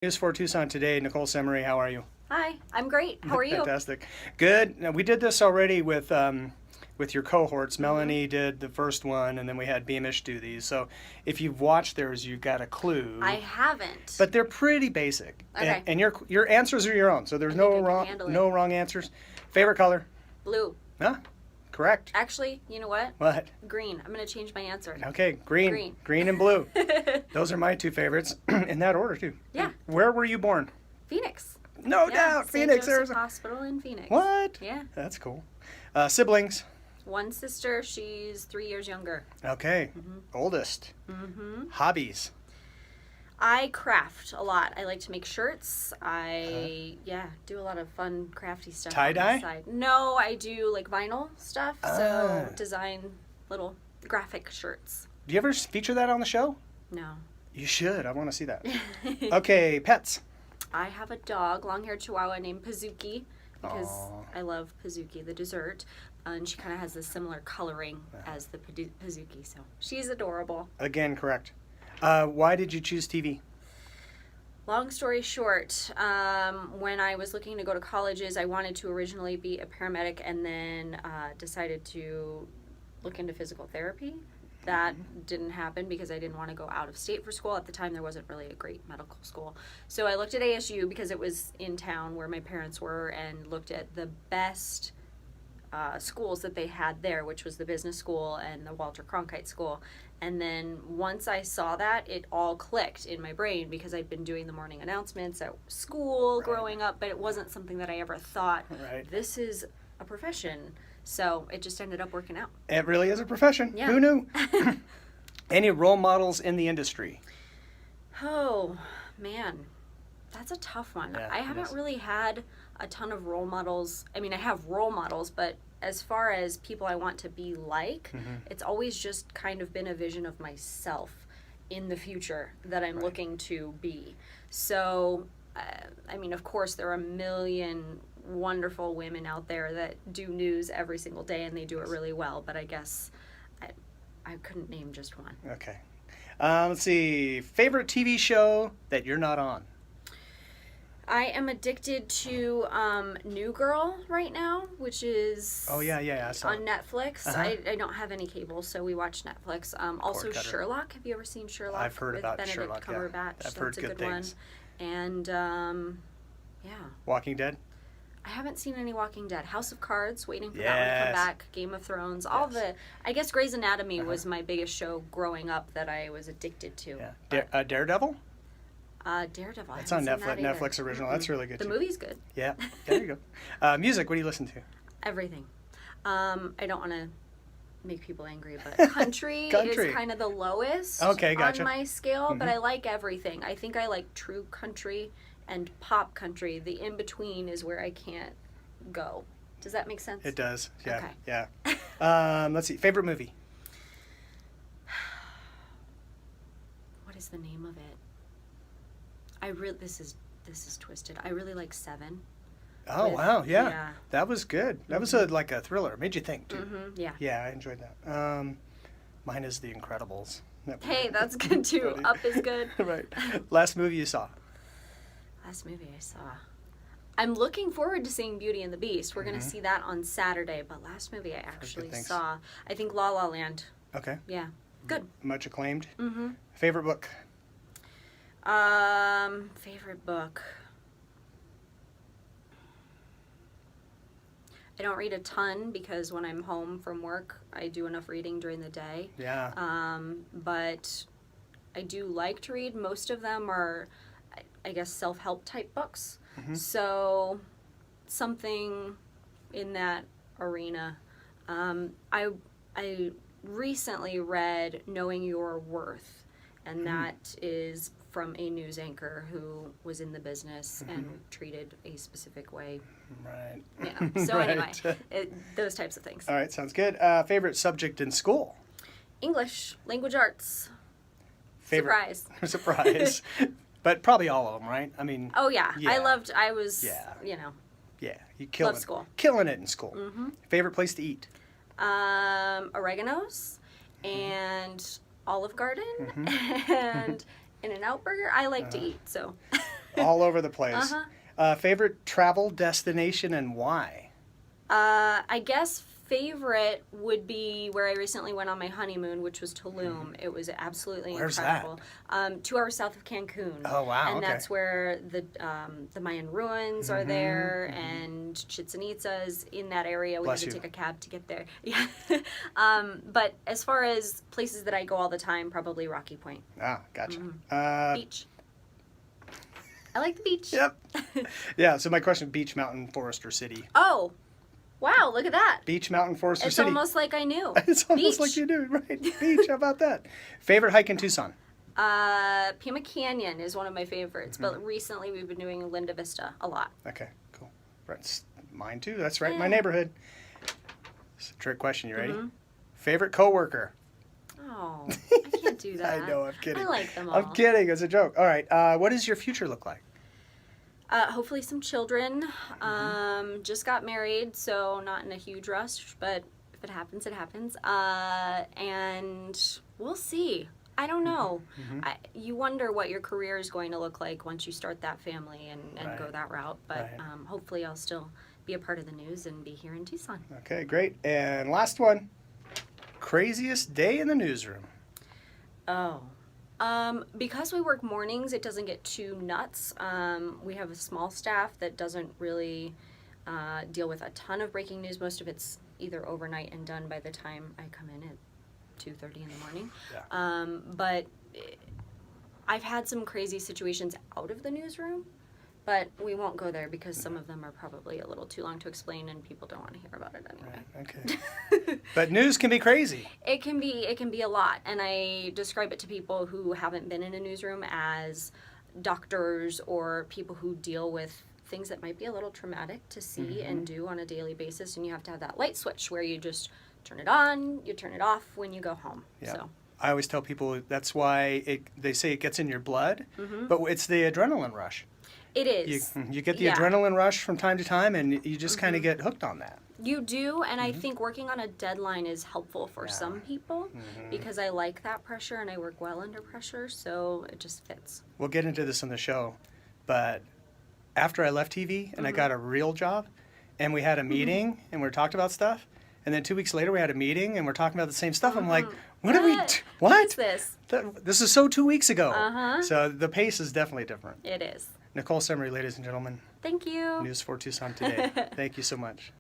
News for Tucson Today, Nichole Szemerei. How are you? Hi, I'm great. How are you? Fantastic. Good. Now, we did this already with your cohorts. Melanie did the first one, and then we had Beamish do these. So if you've watched theirs, you've got a clue. I haven't. But they're pretty basic. Okay. And your answers are your own. So there's I think no I can wrong handle it. no wrong answers. Favorite color? Blue. Huh? Correct. Actually, you know what? What? Green. I'm going to change my answer. Okay, green. Green. Green and blue. Those are my two favorites in that order too. Yeah. Where were you born? Phoenix. No Yeah, doubt, St. Phoenix, Joseph Arizona. Hospital in Phoenix. What? Yeah. That's cool. Siblings. One sister. She's 3 years younger. Okay. Oldest. Hobbies. I craft a lot. I like to make shirts. I do a lot of fun crafty stuff. Tie-dye? On the side. No, I do like vinyl stuff. So design little graphic shirts. Do you ever feature that on the show? No. You should. I want to see that. Okay, pets. I have a dog, long-haired Chihuahua named Pazuki, because Aw. I love Pazuki, the dessert, and she kind of has a similar coloring as the Pazuki, so she's adorable. Again, correct. Why did you choose TV? Long story short, when I was looking to go to colleges, I wanted to originally be a paramedic and then decided to look into physical therapy. That didn't happen because I didn't want to go out of state for school. At the time, there wasn't really a great medical school. So I looked at ASU because it was in town where my parents were, and looked at the best schools that they had there, which was the business school and the Walter Cronkite school. And then once I saw that, it all clicked in my brain because I'd been doing the morning announcements at school growing up, but it wasn't something that I ever thought, this is a profession. So it just ended up working out. It really is a profession. Yeah. Who knew? Any role models in the industry? Oh, man. That's a tough one. Yeah, I it haven't is. really had a ton of role models. I mean, I have role models, but as far as people I want to be like, it's always just kind of been a vision of myself in the future that I'm looking to be. So, I mean, of course, there are a million wonderful women out there that do news every single day, and they do it really well, but I guess I couldn't name just one. Okay. Let's see. Favorite TV show that you're not on? I am addicted to New Girl right now, which is I saw on Netflix. I don't have any cable, so we watch Netflix. Also, Cord cutter. Sherlock. Have you ever seen Sherlock? I've heard with about Benedict Sherlock, yeah. Cumberbatch? I've heard That's a good good things. one. And yeah, Walking Dead? I haven't seen any Walking Dead. House of Cards, waiting for that one to Yes. come back. Game of Thrones, all Yes. I guess Grey's Anatomy was my biggest show growing up that I was addicted to. Yeah. Daredevil? Daredevil. That's I on haven't seen Netflix. that either. Netflix original. That's really good The too. movie's good. Yeah. There you go. Music. What do you listen to? Everything. I don't want to make people angry, but country Country. is kind of the lowest Okay, gotcha. on my scale, but I like everything. I think I like true country and pop country. The in-between is where I can't go. Does that make sense? It does. Yeah. Okay. Yeah. Let's see. Favorite movie? What is the name of it? This is twisted. I really like Seven. Oh, With- wow. Yeah. yeah. That was good. That was like a thriller. Made you think, too. Yeah. Yeah, I enjoyed that. Mine is The Incredibles. Hey, that's good too. Funny. Up is good. Right. Last movie you saw? Last movie I saw. I'm looking forward to seeing Beauty and the Beast. We're going to see that on Saturday, but last movie I actually things. saw, I think La La Land. Okay. Yeah. Good. Much acclaimed. Favorite book? Favorite book. I don't read a ton because when I'm home from work, I do enough reading during the day. Yeah. But I do like to read. Most of them are, I guess, self-help type books. So something in that arena. I recently read Knowing Your Worth, and that is from a news anchor who was in the business and treated a specific way. Right. Yeah. So Right. anyway, those types of things. All right. Sounds good. Favorite subject in school? English, language arts. Favorite. Surprise. Surprise. But probably all of them, right? I mean. Oh yeah. Yeah. I was, Yeah. you know, Yeah. You killing Love school. Killing it in school. Favorite place to eat? oregano's and Olive Garden and In-N-Out Burger. I like to eat, so. All over the place. Uh-huh. Favorite travel destination and why? I guess favorite would be where I recently went on my honeymoon, which was Tulum. It was absolutely Where's incredible. 2 hours south of Cancun. Oh, wow, And okay. that's where the Mayan ruins are there, and Chichen Itza is in that area. We Bless had to you. take a cab to get there. Yeah. But as far as places that I go all the time, probably Rocky Point. Ah, gotcha. Beach. I like the beach. Yep. Yeah, so my question, beach, mountain, forest, or city? Oh, wow, look at that. Beach, mountain, forest, or It's city? almost like I knew. It's almost Beach. like you do, right? Beach, how about that? Favorite hike in Tucson? Pima Canyon is one of my favorites, but recently we've been doing Linda Vista a lot. Okay, cool. Right, mine too. That's right, Yeah. my neighborhood. It's a trick question. You ready? Favorite coworker? Oh, I can't do that. I know, I'm kidding. I like them all. I'm kidding. It's a joke. All right. What does your future look like? Hopefully some children. Just got married, so not in a huge rush, but if it happens, it happens. And we'll see. I don't know. You wonder what your career is going to look like once you start that family and go that route. But hopefully I'll still be a part of the news and be here in Tucson. Okay, great. And last one. Craziest day in the newsroom? Oh. Because we work mornings, it doesn't get too nuts. We have a small staff that doesn't really deal with a ton of breaking news. Most of it's either overnight and done by the time I come in at 2:30 in the morning. Yeah. But I've had some crazy situations out of the newsroom, but we won't go there because some of them are probably a little too long to explain and people don't want to hear about it anyway. Right, okay. But news can be crazy. It can be a lot, and I describe it to people who haven't been in a newsroom as doctors or people who deal with things that might be a little traumatic to see and do on a daily basis, and you have to have that light switch where you just turn it on, you turn it off when you go home. Yeah. So I always tell people that's why they say it gets in your blood, but it's the adrenaline rush. it is. You get the adrenaline rush from time to time, and you just kind of get hooked on that. You do, and I think working on a deadline is helpful for some people because I like that pressure and I work well under pressure, so it just fits. We'll get into this on the show, but after I left TV and I got a real job, and we had a meeting and we talked about stuff, and then 2 weeks later we had a meeting and we're talking about the same stuff. I'm like, what are we? What What is this? This is so 2 weeks ago. So the pace is definitely different. It is. Nichole Szemerei, ladies and gentlemen, Thank you. News for Tucson Today. Thank you so much.